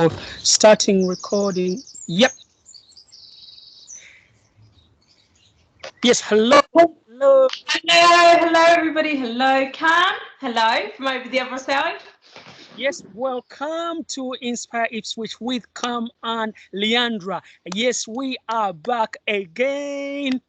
for starting recording. Yep. Yes. Hello. Hello. Hello everybody. Hello Cam. Hello from over the other side. Yes. Welcome to Inspire Ipswich with Cam and Leyandra. Yes, we are back again.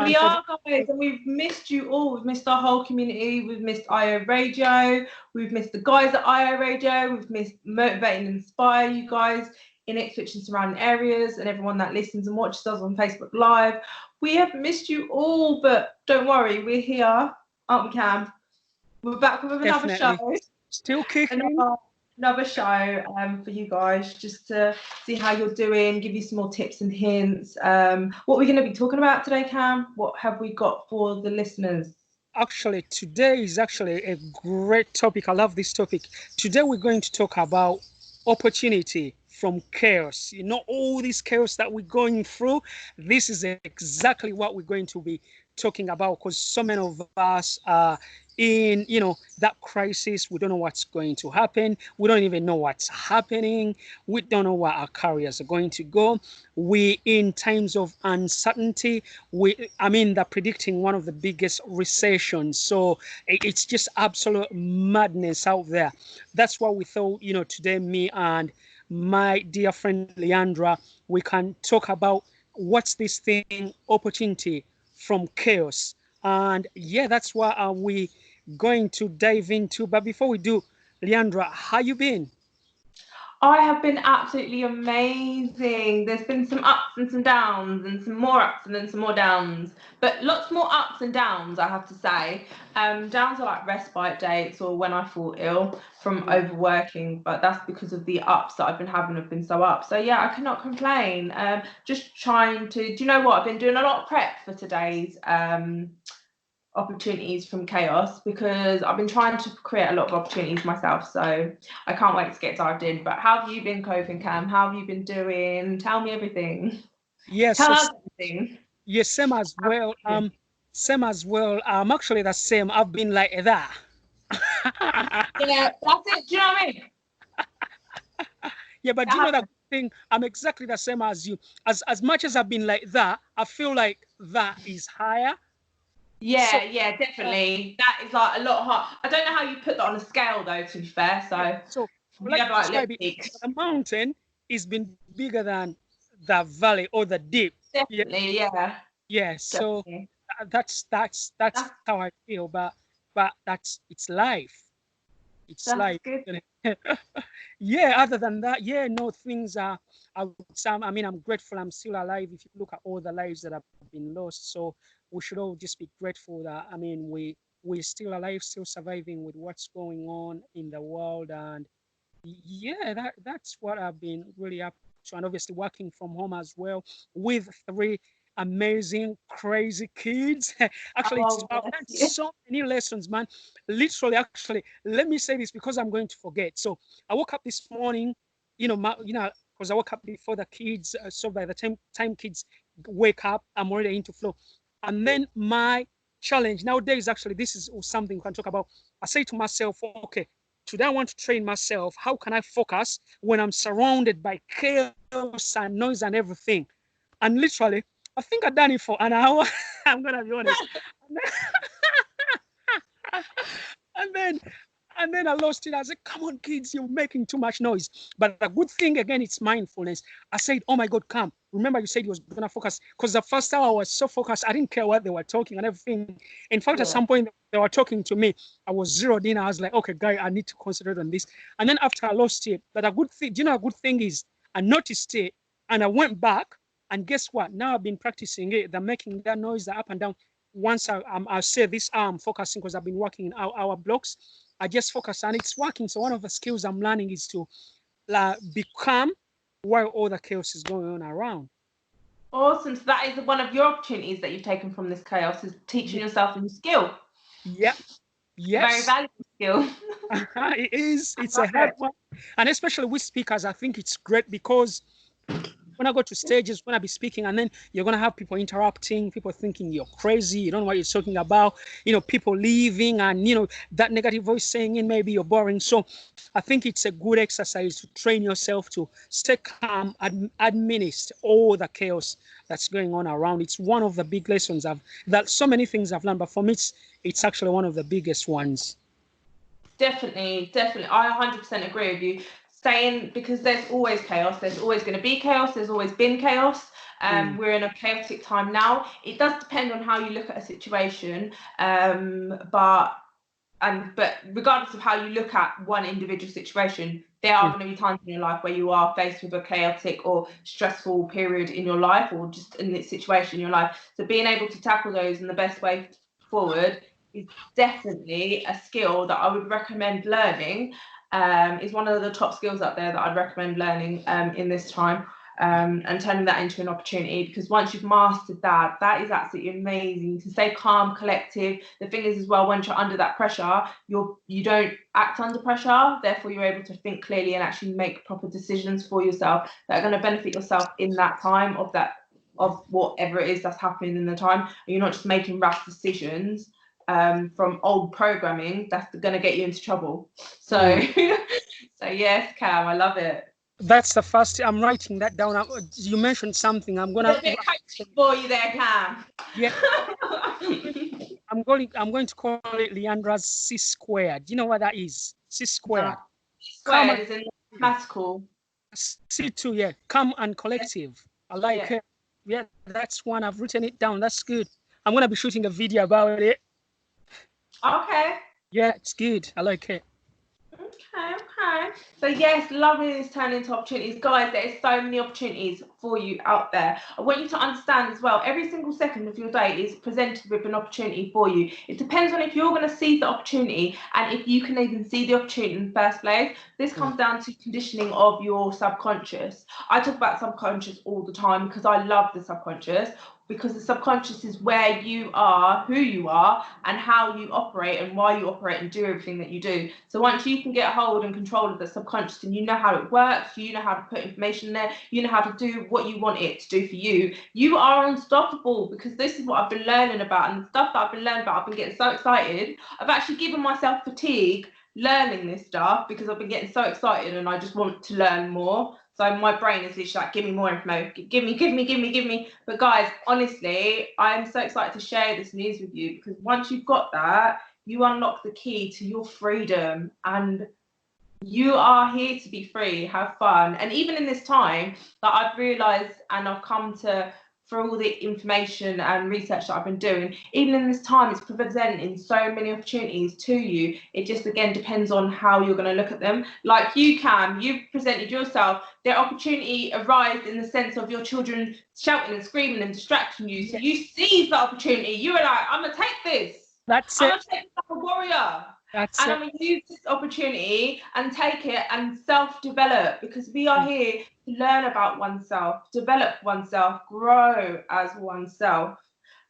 We are, guys, and we've missed you all. We've missed our whole community. We've missed IO Radio. We've missed the guys at IO Radio. We've missed Motivate and Inspire you guys in Ipswich and surrounding areas, and everyone that listens and watches us on Facebook Live. We have missed you all, but don't worry, we're here, aren't we, Cam? We're back with another show. Still kicking. Another show for you guys, just to see how you're doing, give you some more tips and hints. What we're going to be talking about today, Cam? What have we got for the listeners? Actually, today is actually a great topic. I love this topic. Today we're going to talk about opportunity from chaos. You know, all this chaos that we're going through, this is exactly what we're going to be talking about, because so many of us are in, that crisis. We don't know what's going to happen. We don't even know what's happening. We don't know where our careers are going to go. We in times of uncertainty. They're predicting one of the biggest recessions. So it's just absolute madness out there. That's why we thought, today me and my dear friend Leyandra, we can talk about what's this thing, opportunity from chaos. And yeah, that's what we going to dive into. But before we do, Leyandra, how you been? I have been absolutely amazing. There's been some ups and some downs, and some more ups and then some more downs, but lots more ups and downs, I have to say. Downs are like respite dates or when I fall ill from overworking, but that's because of the ups that I've been having have been so up. So yeah, I cannot complain. Just trying to, do you know what? I've been doing a lot of prep for today's opportunities from chaos, because I've been trying to create a lot of opportunities myself, so I can't wait to get dived in. But how have you been coping, Cam? How have you been doing? Tell me everything. Yes, Tell us everything. Yes, same as well. I'm actually the same. I've been like that. Yeah, that's it. Do you know what I mean? Yeah, but you know that thing, I'm exactly the same as you. As much as I've been like that, I feel like that is higher. Yeah, yeah, definitely. That is like a lot hard. I don't know how you put that on a scale, though, to be fair. So like the mountain is been bigger than the valley or the deep. Definitely, yeah. Yeah, so that's how I feel. But it's life. It's life. Good. Yeah, other than that, things are, I'm grateful I'm still alive. If you look at all the lives that have been lost, so we should all just be grateful that, we're still alive, still surviving with what's going on in the world. And yeah, that's what I've been really up to. And obviously working from home as well with 3 amazing, crazy kids. Actually, I've learned so many lessons, man. Literally, actually, let me say this because I'm going to forget. So I woke up this morning, because I woke up before the kids. So by the time kids wake up, I'm already into flow. And then my challenge nowadays, actually, this is something we can talk about. I say to myself, okay, today I want to train myself. How can I focus when I'm surrounded by chaos and noise and everything? And literally, I think I've done it for an hour. I'm gonna be honest. And then I lost it. I said, come on, kids, you're making too much noise. But the good thing, again, it's mindfulness. I said, oh my God, come. Remember you said you was going to focus, because the first hour I was so focused. I didn't care what they were talking and everything. In fact, at some point they were talking to me. I was zeroed in. I was like, okay, guy, I need to concentrate on this. And then after I lost it, but a good thing, a good thing is I noticed it and I went back, and guess what? Now I've been practicing it. They're making that noise, the up and down. Once I say this hour I'm focusing, because I've been working in our blocks. I just focus and it's working. So one of the skills I'm learning is to be calm while all the chaos is going on around. Awesome. So that is one of your opportunities that you've taken from this chaos, is teaching yourself a new skill. Yeah. Yes. A very valuable skill. It is. It's a hard one. And especially with speakers, I think it's great because when I go to stages, when I be speaking, and then you're gonna have people interrupting, people thinking you're crazy, you don't know what you're talking about, people leaving, and that negative voice saying in maybe you're boring. So I think it's a good exercise to train yourself to stay calm, administer all the chaos that's going on around. It's one of the big lessons that so many things I've learned, but for me, it's actually one of the biggest ones. Definitely. I 100% agree with you. Saying, because there's always chaos, there's always going to be chaos, there's always been chaos. We're in a chaotic time now. It does depend on how you look at a situation, but regardless of how you look at one individual situation, there are going to be times in your life where you are faced with a chaotic or stressful period in your life, or just in this situation in your life. So being able to tackle those in the best way forward is definitely a skill that I would recommend learning. Is one of the top skills up there that I'd recommend learning in this time, and turning that into an opportunity, because once you've mastered that, that is absolutely amazing. To stay calm, collective. The thing is as well, once you're under that pressure, you don't act under pressure, therefore you're able to think clearly and actually make proper decisions for yourself that are going to benefit yourself in that time of whatever it is that's happening in the time. And you're not just making rash decisions from old programming that's going to get you into trouble. So so yes, Cam, I love it. That's the first. I'm writing that down. You mentioned something. I'm gonna. A bit coaching for you there, Cam. Yeah. I'm going to call it Leyandra's C squared. Do you know what that is? C squared. Squared is in mathematical. C2, yeah. Calm and collective. I like it. Yeah, that's one. I've written it down. That's good. I'm gonna be shooting a video about it. Okay. Yeah, it's good. I like it. Okay. So yes, loving is turning into opportunities. Guys, there is so many opportunities for you out there. I want you to understand as well, every single second of your day is presented with an opportunity for you. It depends on if you're going to seize the opportunity and if you can even see the opportunity in the first place. This comes down to conditioning of your subconscious. I talk about subconscious all the time because I love the subconscious. Because the subconscious is where you are, who you are, and how you operate and why you operate and do everything that you do. So once you can get hold and control of the subconscious and you know how it works, you know how to put information there, you know how to do what you want it to do for you, you are unstoppable. Because this is what I've been learning about, and the stuff that I've been learning about, I've been getting so excited. I've actually given myself fatigue learning this stuff because I've been getting so excited and I just want to learn more. So my brain is literally like, give me more information, give me. But guys, honestly, I'm so excited to share this news with you, because once you've got that, you unlock the key to your freedom, and you are here to be free, have fun. And even in this time that I've realized, and I've come to, through all the information and research that I've been doing, even in this time, it's presenting so many opportunities to you. It just, again, depends on how you're going to look at them. Like you, Cam, you've presented yourself. Their opportunity arrived in the sense of your children shouting and screaming and distracting you. So you seized the opportunity. You were like, I'm going to take this. That's I'm going to take this like a warrior. And I'm going to use this opportunity and take it and self-develop, because we are here to learn about oneself, develop oneself, grow as oneself,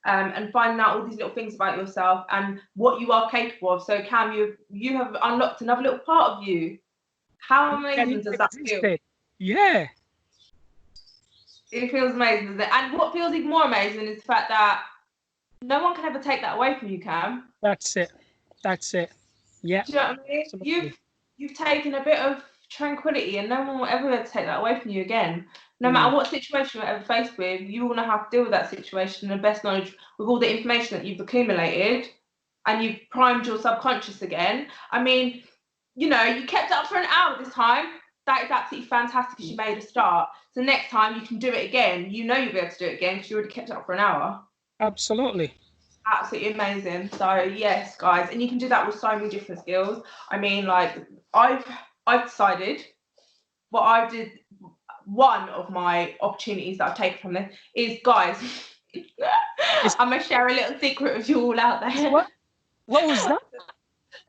and find out all these little things about yourself and what you are capable of. So Cam, you have unlocked another little part of you. How amazing does that feel? Yeah. It feels amazing, doesn't it? And what feels even more amazing is the fact that no one can ever take that away from you, Cam. That's it. Yeah. Do you know what I mean? Absolutely. You've taken a bit of tranquility, and no one will ever take that away from you again. No matter what situation you're ever faced with, you will know how to deal with that situation in the best knowledge, with all the information that you've accumulated, and you've primed your subconscious again. I mean, you kept up for an hour this time. That is absolutely fantastic, because you made a start. So next time you can do it again. You'll be able to do it again because you already kept up for an hour. Absolutely. Absolutely amazing. So yes, guys, and you can do that with so many different skills. I mean, like I've decided what I did. One of my opportunities that I've taken from this is, guys, I'm gonna share a little secret with you all out there. What was that?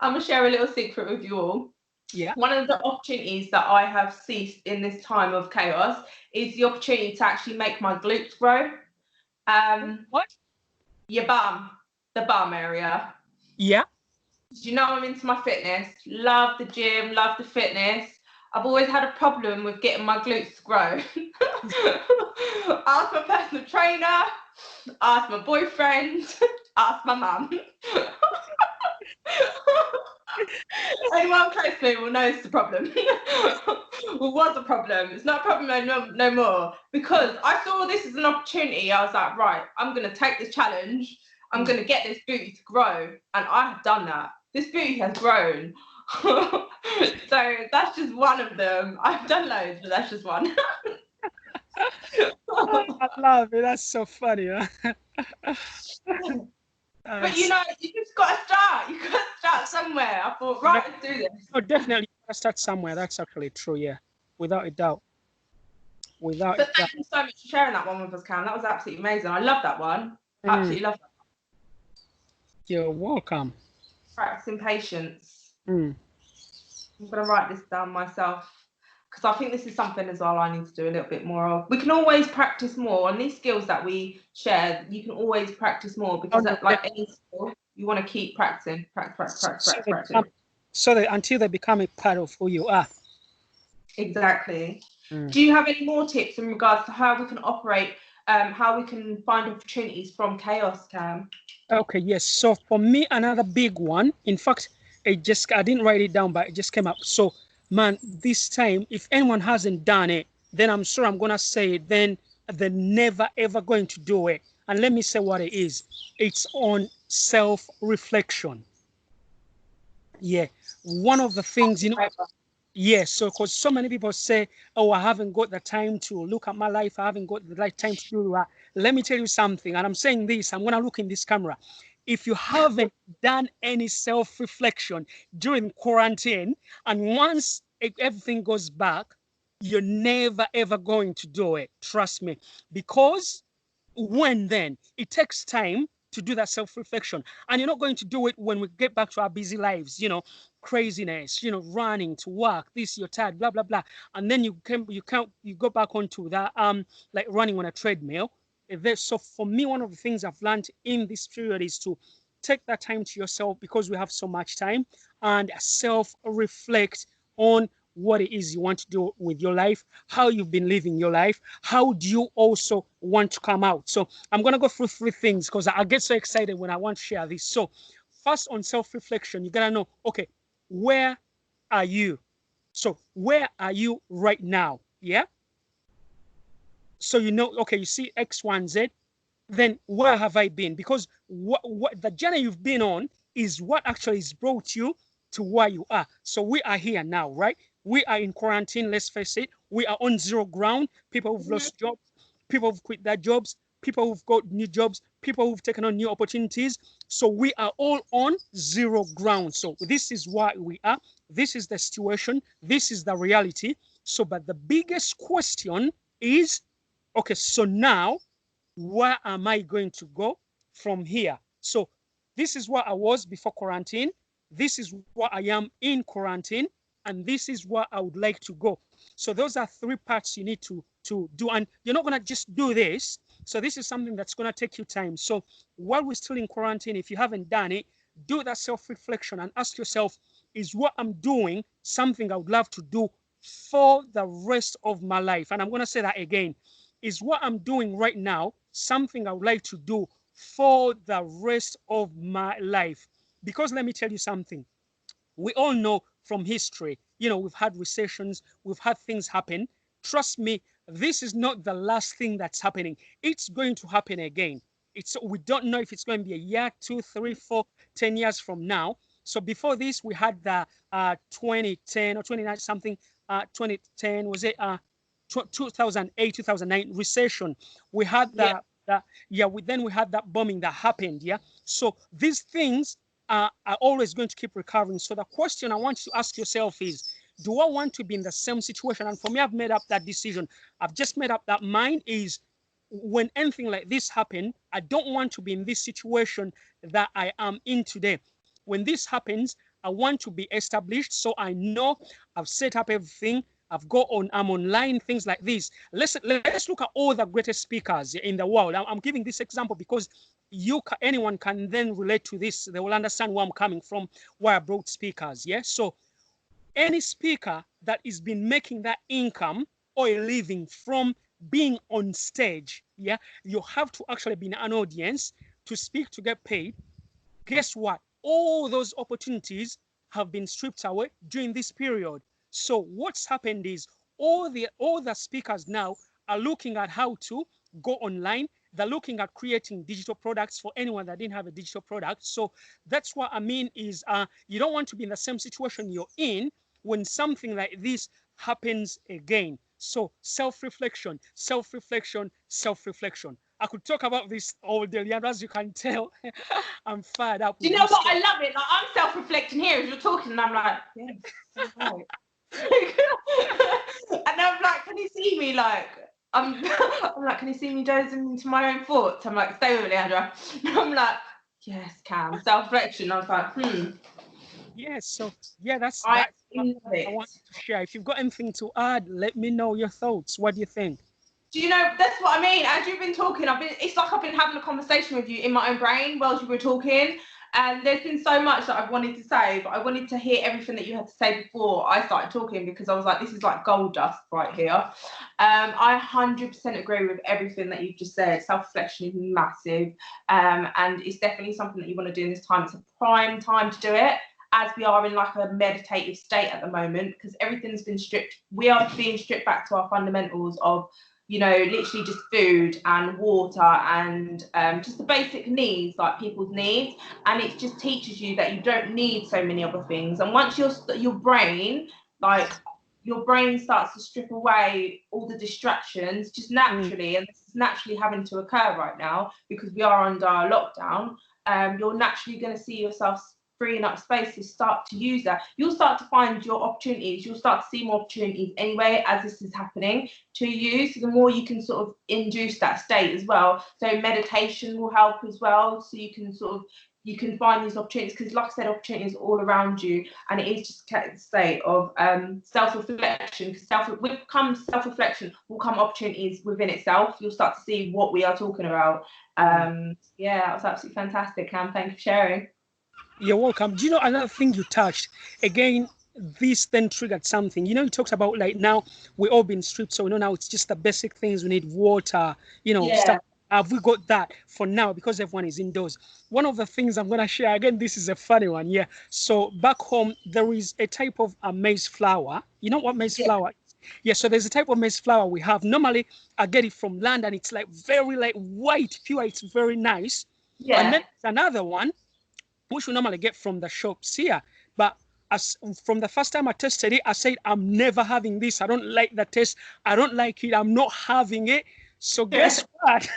I'm gonna share a little secret with you all. Yeah. One of the opportunities that I have seized in this time of chaos is the opportunity to actually make my glutes grow. What? Your bum, the bum area. Yeah. I'm into my fitness, love the gym, love the fitness. I've always had a problem with getting my glutes to grow. Ask my personal trainer, ask my boyfriend, ask my mum. Anyone close to me will know it's a problem. Well, was a problem. It's not a problem no more. Because I saw this as an opportunity. I was like, right, I'm going to take this challenge. I'm going to get this booty to grow. And I have done that. This booty has grown. So that's just one of them. I've done loads, but that's just one. I love it. That's so funny. Huh? But you know, you just got to start. You got to start somewhere. I thought, right, let's do this. Oh, definitely, you gotta start somewhere. That's actually true. Yeah, without a doubt. Without a But doubt. thank you so much for sharing that one with us, Cam. That was absolutely amazing. I love that one. Absolutely love that. You're welcome. Practicing patience. I'm going to write this down myself because I think this is something as well I need to do a little bit more of. We can always practice more on these skills that we share. You can always practice more because like any skill, you want to keep practicing, practice. So that until they become a part of who you are. Exactly. Do you have any more tips in regards to how we can operate, how we can find opportunities from chaos, Cam? Okay, yes. So for me, another big one, in fact, I didn't write it down, but it just came up. So, man, this time, if anyone hasn't done it, then I'm sure I'm going to say it, then they're never, ever going to do it. And let me say what it is. It's on self-reflection. Yeah. One of the things, you know, yes, so because so many people say, oh, I haven't got the time to look at my life. I haven't got the right time to do that. Let me tell you something. And I'm saying this, I'm going to look in this camera. If you haven't done any self-reflection during quarantine, and once everything goes back, you're never, ever going to do it. Trust me. Because then it takes time to do that self-reflection, and you're not going to do it when we get back to our busy lives, you know, craziness, you know, running to work, this, you're tired, blah blah blah, and then you go back onto that like running on a treadmill. So for me, one of the things I've learned in this period is to take that time to yourself, because we have so much time, and self-reflect on what it is you want to do with your life, how you've been living your life, how do you also want to come out. So I'm going to go through 3 things because I get so excited when I want to share this. So first, on self-reflection, you got to know, okay, where are you? So where are you right now? Yeah. So you know, okay, you see X, Y, and Z. Then where have I been? Because what the journey you've been on is what actually has brought you to where you are. So we are here now, right? We are in quarantine, let's face it. We are on zero ground. People who've lost jobs, people who've quit their jobs, people who've got new jobs, people who've taken on new opportunities. So we are all on zero ground. So this is why we are. This is the situation. This is the reality. So, but the biggest question is, okay, so now where am I going to go from here? So this is where I was before quarantine. This is where I am in quarantine. And this is where I would like to go. So those are 3 parts you need to do. And you're not going to just do this. So this is something that's going to take you time. So while we're still in quarantine, if you haven't done it, do that self-reflection and ask yourself, is what I'm doing something I would love to do for the rest of my life? And I'm going to say that again. Is what I'm doing right now something I would like to do for the rest of my life? Because let me tell you something. We all know from history, you know, we've had recessions, we've had things happen. Trust me, this is not the last thing that's happening. It's going to happen again. We don't know if it's going to be a year, 2, 3, 4, 10 years from now. So before this, we had the 2010 or 29 something, 2010, was it 2008, 2009 recession. We had then we had that bombing that happened. Yeah. So these things are always going to keep recovering. So the question I want you to ask yourself is, do I want to be in the same situation? And for me, I've made up that decision. I've just made up that mind is, when anything like this happen, I don't want to be in this situation that I am in today. When this happens, I want to be established. So I know I've set up everything. I'm online, things like this. Let's look at all the greatest speakers in the world. I'm giving this example because anyone can then relate to this. They will understand where I'm coming from, why I brought speakers. Yeah. So any speaker that has been making that income or a living from being on stage, yeah, you have to actually be in an audience to speak to get paid. Guess what? All those opportunities have been stripped away during this period. So what's happened is all the speakers now are looking at how to go online. They're looking at creating digital products for anyone that didn't have a digital product. So that's what I mean is you don't want to be in the same situation you're in when something like this happens again. So self-reflection, self-reflection, self-reflection. I could talk about this all day, Leyandra, as you can tell. I'm fired up Do with you know this what? stuff. I love it. Like, I'm self-reflecting here as you're talking, and I'm like, yes, right. And I'm like, can you see me? Like, I'm like, can you see me dozing into my own thoughts? I'm like, stay with me, Leyandra. And I'm like, yes, Cam. Self-reflection. I was like, Yeah, so yeah, that's I what love I it. want to share. If you've got anything to add, let me know your thoughts. What do you think? Do you know, that's what I mean. As you've been talking, it's like I've been having a conversation with you in my own brain whilst you were talking. And there's been so much that I've wanted to say, but I wanted to hear everything that you had to say before I started talking, because I was like, this is like gold dust right here. I 100% agree with everything that you've just said. Self-reflection is massive. And it's definitely something that you want to do in this time. It's a prime time to do it, as we are in like a meditative state at the moment, because everything's been stripped. We are being stripped back to our fundamentals of, you know, literally just food and water and just the basic needs, like people's needs. And it just teaches you that you don't need so many other things. And once your brain, like, your brain starts to strip away all the distractions just naturally, and this is naturally having to occur right now because we are under lockdown, you're naturally going to see yourself freeing up space to start to use that. You'll start to find your opportunities. You'll start to see more opportunities anyway as this is happening to you. So the more you can sort of induce that state as well. So meditation will help as well. So you can sort of, you can find these opportunities, because like I said, opportunities are all around you, and it is just a state of self-reflection. Because with self-reflection will come opportunities within itself. You'll start to see what we are talking about. Yeah, that was absolutely fantastic, Cam. Thank you for sharing. You're welcome. Do you know another thing you touched? Again, this then triggered something. You know, you talked about like now we're all been stripped, so now it's just the basic things. We need water, Yeah. stuff. Have we got that for now because everyone is indoors? One of the things I'm going to share, again, this is a funny one. Yeah. So back home, there is a type of a maize flour. You know what maize flour is? Yeah. So there's a type of maize flour we have. Normally, I get it from land and it's like very like white, pure. It's very nice. Yeah. And then there's another one which we normally get from the shops here. But as from the first time I tested it, I said, I'm never having this. I don't like the taste. I don't like it. I'm not having it. So guess what?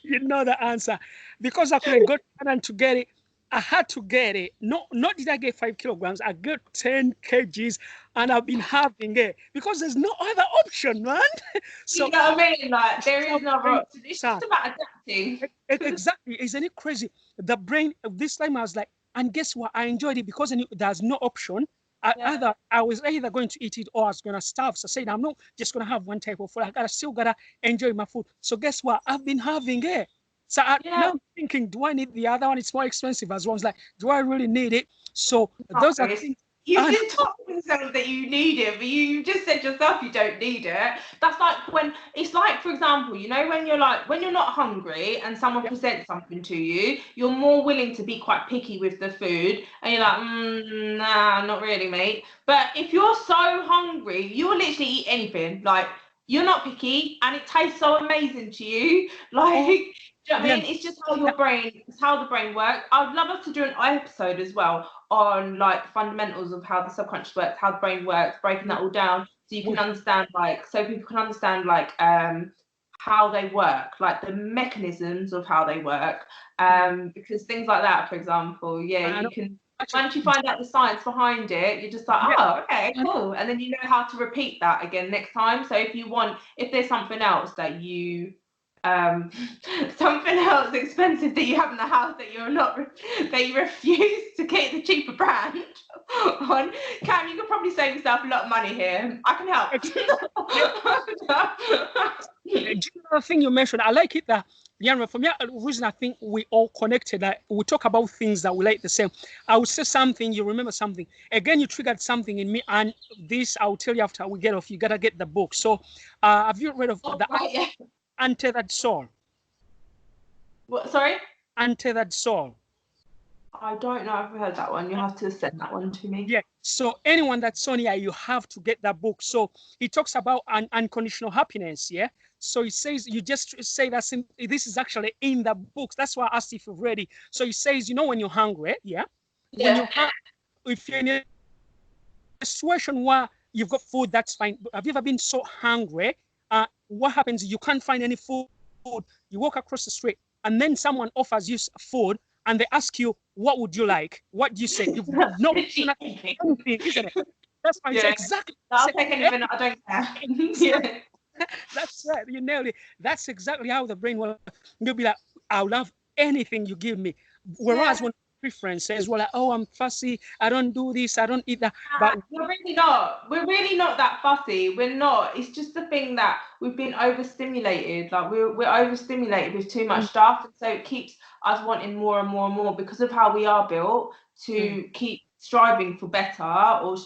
You know the answer. Because I couldn't go to Canada to get it, I had to get it. Not did I get 5 kilograms, I got 10 kgs, and I've been having it because there's no other option, man. So you know what I mean? Like, there is no option. It's just about adapting. Exactly. Isn't it crazy? The brain, this time I was like, and guess what? I enjoyed it because there's no option. I was either going to eat it or I was going to starve. So I said, I'm not just going to have one type of food. Still got to enjoy my food. So guess what? I've been having it. So now I'm thinking, do I need the other one? It's more expensive as well. It's like, do I really need it? So those are things. You've been talking yourself that you need it, but you just said yourself you don't need it. That's like when it's like, for example, you know, when you're not hungry and someone presents something to you, you're more willing to be quite picky with the food, and you're like, nah, not really, mate. But if you're so hungry, you'll literally eat anything. Like, you're not picky, and it tastes so amazing to you. Like, do you know what I mean? It's just how it's how the brain works. I'd love us to do an episode as well on like fundamentals of how the subconscious works, how the brain works, breaking that all down, so you can understand, like, so people can understand like how they work, like the mechanisms of how they work. Because things like that, for example, you can, once you find out the science behind it, you're just like, oh, okay, cool. And then you know how to repeat that again next time. So if there's something else that you something else expensive that you have in the house that you refuse to get the cheaper brand on, Cam, you could probably save yourself a lot of money here. I can help. Do you know the thing you mentioned? I like it that Yeah, for me, the reason I think we all connected, that we talk about things that we like the same. I will say something, you remember something. Again, you triggered something in me, and this I'll tell you after we get off. You gotta get the book. So, have you read of Oh, the right, yeah. Untethered Soul? What? Sorry. Untethered Soul. I don't know if I've heard that one. You have to send that one to me. Yeah. So anyone that's on here, you have to get that book. So he talks about an unconditional happiness. Yeah. So he says, you just say this is actually in the books. That's why I asked if you've read it. So he says, when you're hungry, yeah, when Yeah. you're if you're in a situation where you've got food, that's fine. But have you ever been so hungry? What happens? You can't find any food. You walk across the street, and then someone offers you food, and they ask you, "What would you like?" What do you say? You've got no anything, isn't it? That's fine. Yeah. Exactly. I'll take anything. I don't care. Yeah. That's right. You nailed it. That's exactly how the brain will. You'll be like, "I'll love anything you give me." Whereas when preference says, "Well, like, oh, I'm fussy. I don't do this. I don't eat that." But we're really not. We're really not that fussy. We're not. It's just the thing that we've been overstimulated. Like we're overstimulated with too much stuff, and so it keeps us wanting more and more and more because of how we are built to keep striving for better or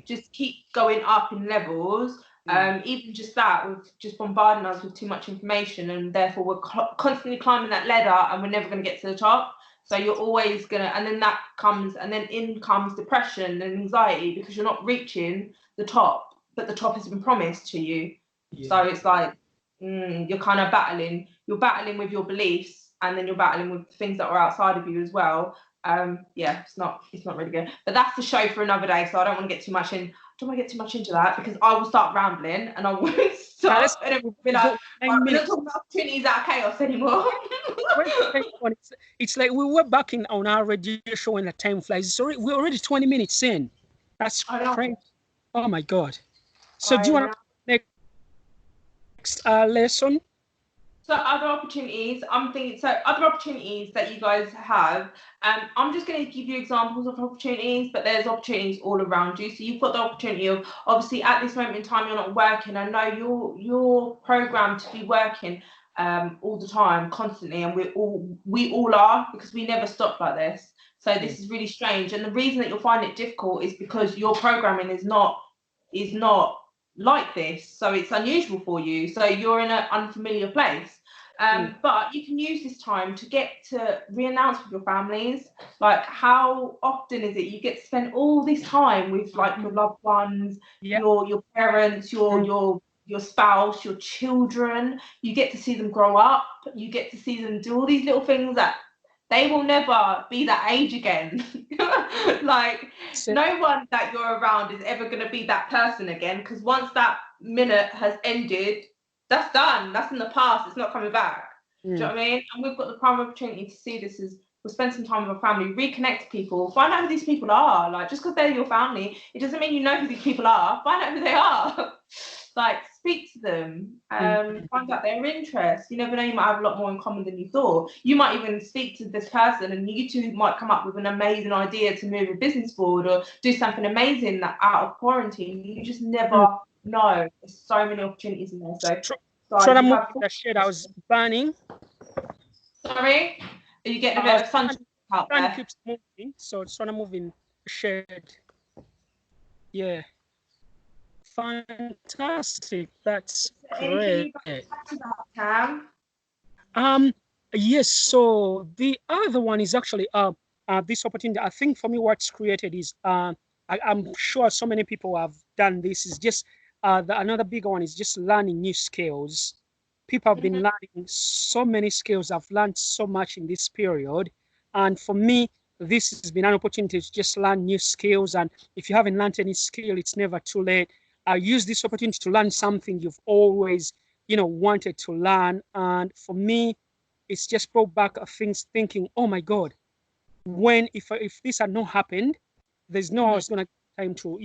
just keep going up in levels. Even just that, we've just bombarding us with too much information, and therefore we're constantly climbing that ladder, and we're never going to get to the top. So you're always gonna, and then that comes, and then in comes depression and anxiety because you're not reaching the top, but the top has been promised to you. Yeah. So it's like you're kind of battling. You're battling with your beliefs, and then you're battling with things that are outside of you as well. Yeah, it's not really good. But that's the show for another day. So I don't want to get too much in. I don't want to get too much into that because I will start rambling and I won't stop. And it will be like, we're not talking about opportunities out of chaos anymore. It's like we were back on our radio show and the time flies. We're already 20 minutes in. That's crazy. Oh my God. So do you want to next lesson? So other opportunities, I'm thinking, other opportunities that you guys have, I'm just going to give you examples of opportunities, but there's opportunities all around you. So you've got the opportunity of, obviously at this moment in time, you're not working. I know you're programmed to be working all the time, constantly, and we all are, because we never stop like this. So this is really strange. And the reason that you'll find it difficult is because your programming is not like this, so it's unusual for you, so you're in an unfamiliar place. But you can use this time to get to re-announce with your families, like how often is it you get to spend all this time with like your loved ones, your parents, your spouse, your children. You get to see them grow up, you get to see them do all these little things that they will never be that age again. Like no one that you're around is ever going to be that person again, because once that minute has ended, that's done. That's in the past. It's not coming back. Do you know what I mean? And we've got the prime opportunity to see this as we'll spend some time with our family, reconnect to people, find out who these people are. Like just because they're your family, it doesn't mean you know who these people are. Find out who they are. Like speak to them, find out their interests. You never know, you might have a lot more in common than you thought. You might even speak to this person and you two might come up with an amazing idea to move a business forward or do something amazing out of quarantine. You just never know. There's so many opportunities in there. So I'm moving the shed I was burning. Sorry? Are you getting a bit of sunshine out there? Sun keeps moving, so it's trying to move in the shed. Yeah. Fantastic. That's great. Yes, so the other one is actually this opportunity. I think for me what's created is I'm sure so many people have done this, is just another bigger one is just learning new skills. People have been learning so many skills. I've learned so much in this period, and for me this has been an opportunity to just learn new skills. And if you haven't learned any skill, it's never too late. Use this opportunity to learn something you've always, wanted to learn. And for me, it's just brought back things thinking, oh my God, if this had not happened, there's no how I was gonna get time to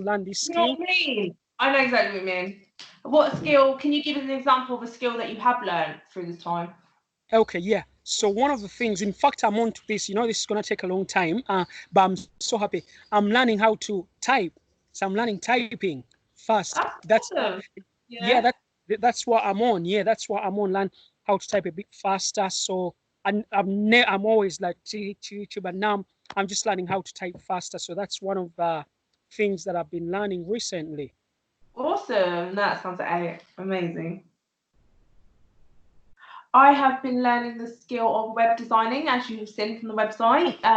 learn this skill. You know what I mean? I know exactly what you mean. What skill? Can you give us an example of a skill that you have learned through this time? Okay, yeah. So one of the things, in fact, I'm on to this. This is gonna take a long time, but I'm so happy. I'm learning how to type. So I'm learning typing fast. That's awesome. that's what I'm on. Yeah, that's what I'm on. Learn how to type a bit faster. So I'm always like to YouTube, but now I'm just learning how to type faster. So that's one of the things that I've been learning recently. Awesome. That sounds amazing. I have been learning the skill of web designing, as you've seen from the website. So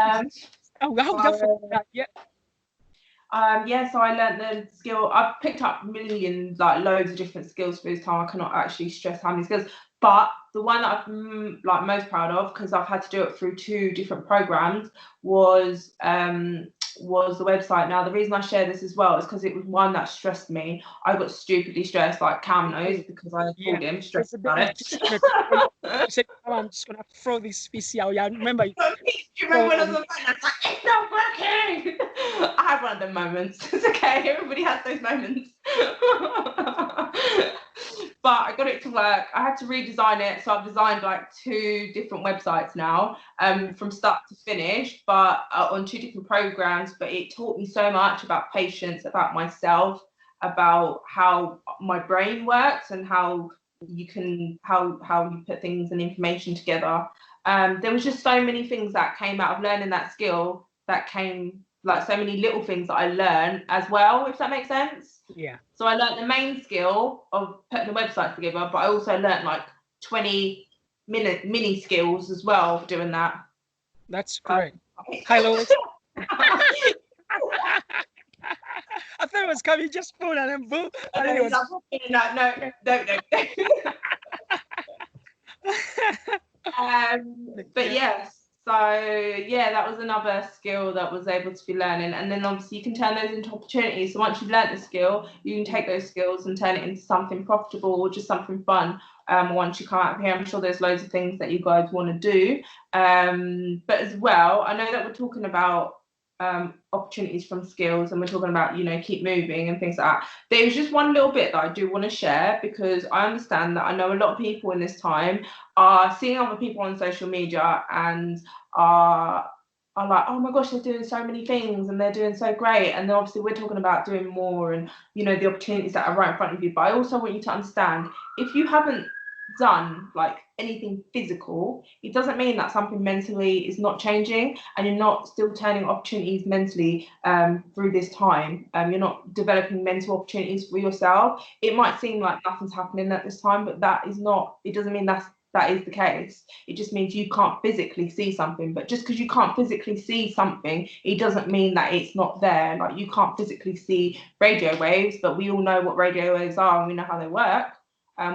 I learned the skill. I've picked up millions, like loads of different skills for this time. I cannot actually stress how many skills. But the one that I'm like most proud of, because I've had to do it through 2 different programs, was the website. Now, the reason I share this as well is because it was one that stressed me. I got stupidly stressed, like Cam knows, because I told him stressed about it. You said, oh, I'm just gonna throw this PC out. Yeah, remember. You remember when I was on the phone? I was like, it's not working. I had one of them moments. It's okay. Everybody has those moments. But I got it to work. I had to redesign it, so I've designed like 2 different websites now, from start to finish, but on 2 different programs. But it taught me so much about patience, about myself, about how my brain works, and how you put things and information together. There was just so many things that came out of learning that skill, that came like so many little things that I learned as well, if that makes sense. Yeah. So I learned the main skill of putting the website together, but I also learned like 20-minute mini skills as well doing that. That's great. Hi, Lois. I thought it was coming just boom and then boom. And then it was... No. But yes. So yeah, that was another skill that was able to be learning. And then obviously you can turn those into opportunities. So once you've learned the skill, you can take those skills and turn it into something profitable or just something fun. Once you come out of here, I'm sure there's loads of things that you guys want to do. But as well, I know that we're talking about opportunities from skills, and we're talking about, you know, keep moving and things like that. There's just one little bit that I do want to share, because I understand that I know a lot of people in this time are seeing other people on social media and are like, oh my gosh, they're doing so many things and they're doing so great. And then obviously we're talking about doing more and, you know, the opportunities that are right in front of you. But I also want you to understand, if you haven't done like anything physical, it doesn't mean that something mentally is not changing and you're not still turning opportunities mentally through this time. You're not developing mental opportunities for yourself. It might seem like nothing's happening at this time, but that is not, it doesn't mean that is the case. It just means you can't physically see something. But just because you can't physically see something, it doesn't mean that it's not there. Like, you can't physically see radio waves, but we all know what radio waves are and we know how they work.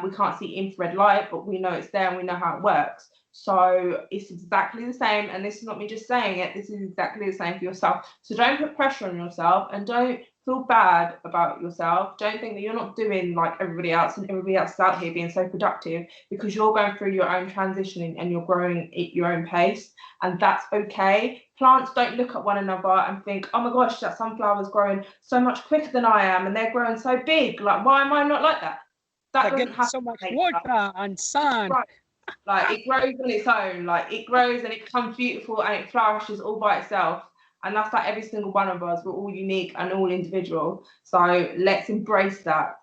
We can't see infrared light, but we know it's there and we know how it works. So it's exactly the same. And this is not me just saying it. This is exactly the same for yourself. So don't put pressure on yourself and don't feel bad about yourself. Don't think that you're not doing like everybody else and everybody else is out here being so productive, because you're going through your own transitioning and you're growing at your own pace, and that's okay. Plants don't look at one another and think, oh my gosh, that sunflower's growing so much quicker than I am and they're growing so big. Like, why am I not like that? That doesn't happen. So much water and sun. Right. Like, it grows on its own. Like, it grows and it becomes beautiful and it flourishes all by itself. And that's like every single one of us. We're all unique and all individual. So let's embrace that.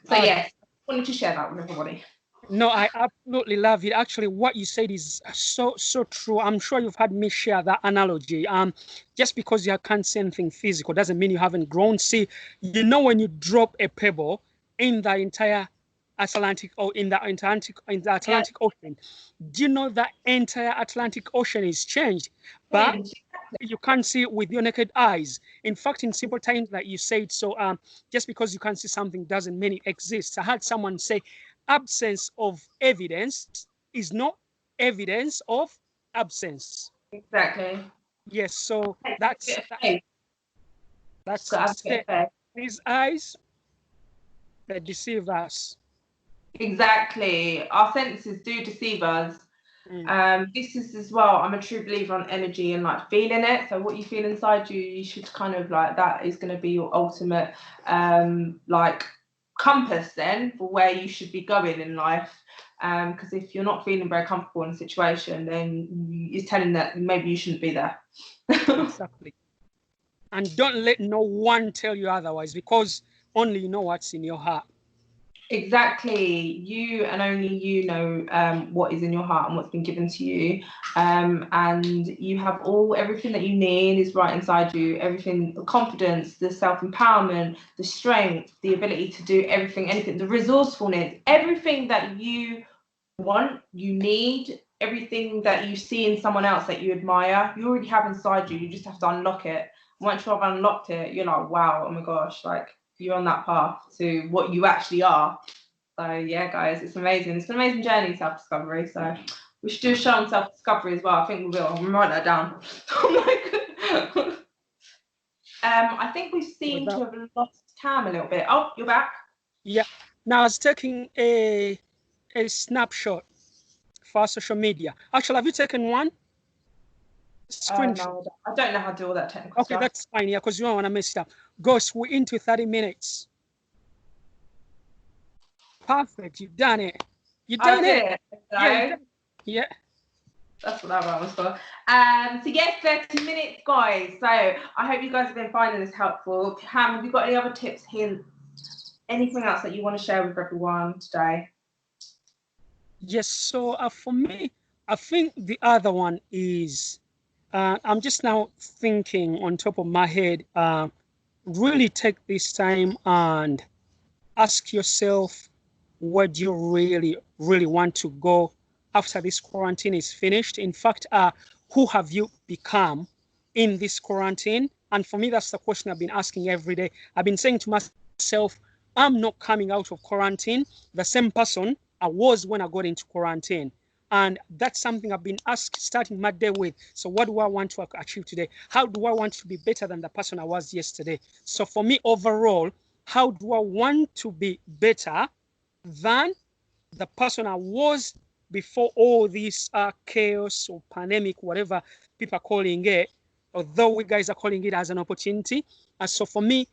So yes, I wanted to share that with everybody. No, I absolutely love it. Actually, what you said is so true. I'm sure you've had me share that analogy. Just because you can't see anything physical doesn't mean you haven't grown. See, you know, when you drop a pebble in the entire Atlantic or in the Atlantic Ocean, do you know that entire Atlantic Ocean is changed? But you can't see it with your naked eyes. In fact, in simple terms, like you said, so just because you can't see something doesn't mean it exists. I had someone say, absence of evidence is not evidence of absence. Exactly. Yes, so that's these eyes that deceive us. Exactly. Our senses do deceive us. This is as well, I'm a true believer on energy and like feeling it. So what you feel inside you, you should kind of like, that is going to be your ultimate like compass then for where you should be going in life. Because if you're not feeling very comfortable in a situation, then it's telling that maybe you shouldn't be there. Exactly. And don't let no one tell you otherwise, because only you know what's in your heart. Exactly. You and only you know what is in your heart and what's been given to you. And you have everything that you need is right inside you. Everything, the confidence, the self-empowerment, the strength, the ability to do everything, anything, the resourcefulness, everything that you want, you need, everything that you see in someone else that you admire, you already have inside you. You just have to unlock it. Once you have unlocked it, you're like, wow, oh my gosh, like you're on that path to what you actually are. So yeah, guys, it's amazing. It's an amazing journey, self-discovery. So we should do a show on self-discovery as well. I think we will. I'm gonna write that down. Oh my god. I think we seem to have lost Cam a little bit. Oh, you're back. Yeah. Now I was taking a snapshot for social media. Actually, have you taken one? No, I don't know how to do all that technical stuff. Okay, that's fine. Yeah, because you don't want to mess it up. Ghost, we're into 30 minutes. Perfect. You've done it. You've done it. Yeah. That's what that was for. So yes, 30 minutes, guys. So I hope you guys have been finding this helpful. Cam, have you got any other tips, hints, anything else that you want to share with everyone today? Yes. So for me, I think the other one is, I'm just now thinking on top of my head, really take this time and ask yourself, where do you really, really want to go after this quarantine is finished? In fact, who have you become in this quarantine? And for me, that's the question I've been asking every day. I've been saying to myself, I'm not coming out of quarantine the same person I was when I got into quarantine. And that's something I've been asked, starting my day with. So what do I want to achieve today? How do I want to be better than the person I was yesterday? So for me, overall, how do I want to be better than the person I was before all this chaos or pandemic, whatever people are calling it, although we guys are calling it as an opportunity. And so for me,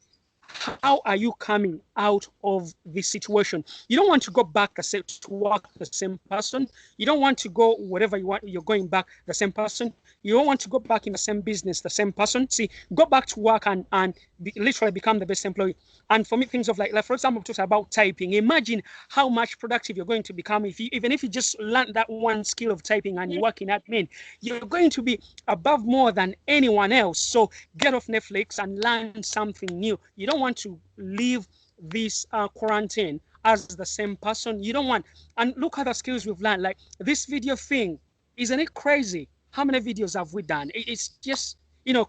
how are you coming out of this situation? You don't want to go back to work the same person. You don't want to go whatever you want. You're going back the same person. You don't want to go back in the same business the same person. See, go back to work and literally become the best employee. And for me, things of like for example, talk about typing. Imagine how much productive you're going to become even if you just learn that one skill of typing and you work in admin. You're going to be above more than anyone else. So get off Netflix and learn something new. You don't want to leave this quarantine as the same person. You don't want, and look at the skills we've learned. Like this video thing, isn't it crazy? How many videos have we done? It's just,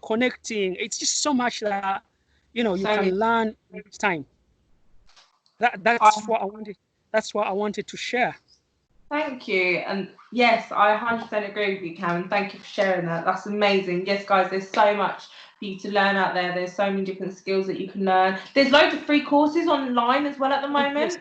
connecting. It's just so much that, you can learn each time. That's what I wanted. That's what I wanted to share. Thank you. And yes, I 100% agree with you, Cam. And thank you for sharing that. That's amazing. Yes, guys, there's so much for you to learn out there. There's so many different skills that you can learn. There's loads of free courses online as well at the moment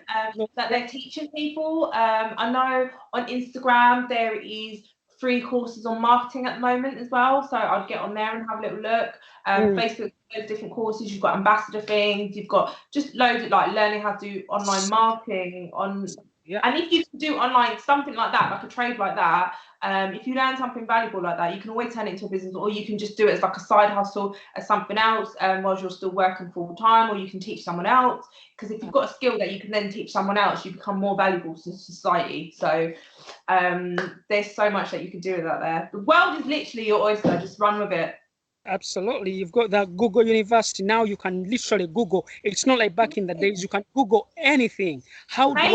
that they're teaching people. I know on Instagram there is free courses on marketing at the moment as well. So I'd get on there and have a little look. Facebook, there's different courses. You've got ambassador things. You've got just loads of like learning how to do online marketing on. Yeah. And if you can do online something like that, like a trade like that, if you learn something valuable like that, you can always turn it into a business, or you can just do it as like a side hustle, as something else, while you're still working full time, or you can teach someone else. Because if you've got a skill that you can then teach someone else, you become more valuable to society. So there's so much that you can do with that there. The world is literally your oyster. Just run with it. Absolutely. You've got that Google University. Now you can literally Google. It's not like back in the days. You can Google anything. How do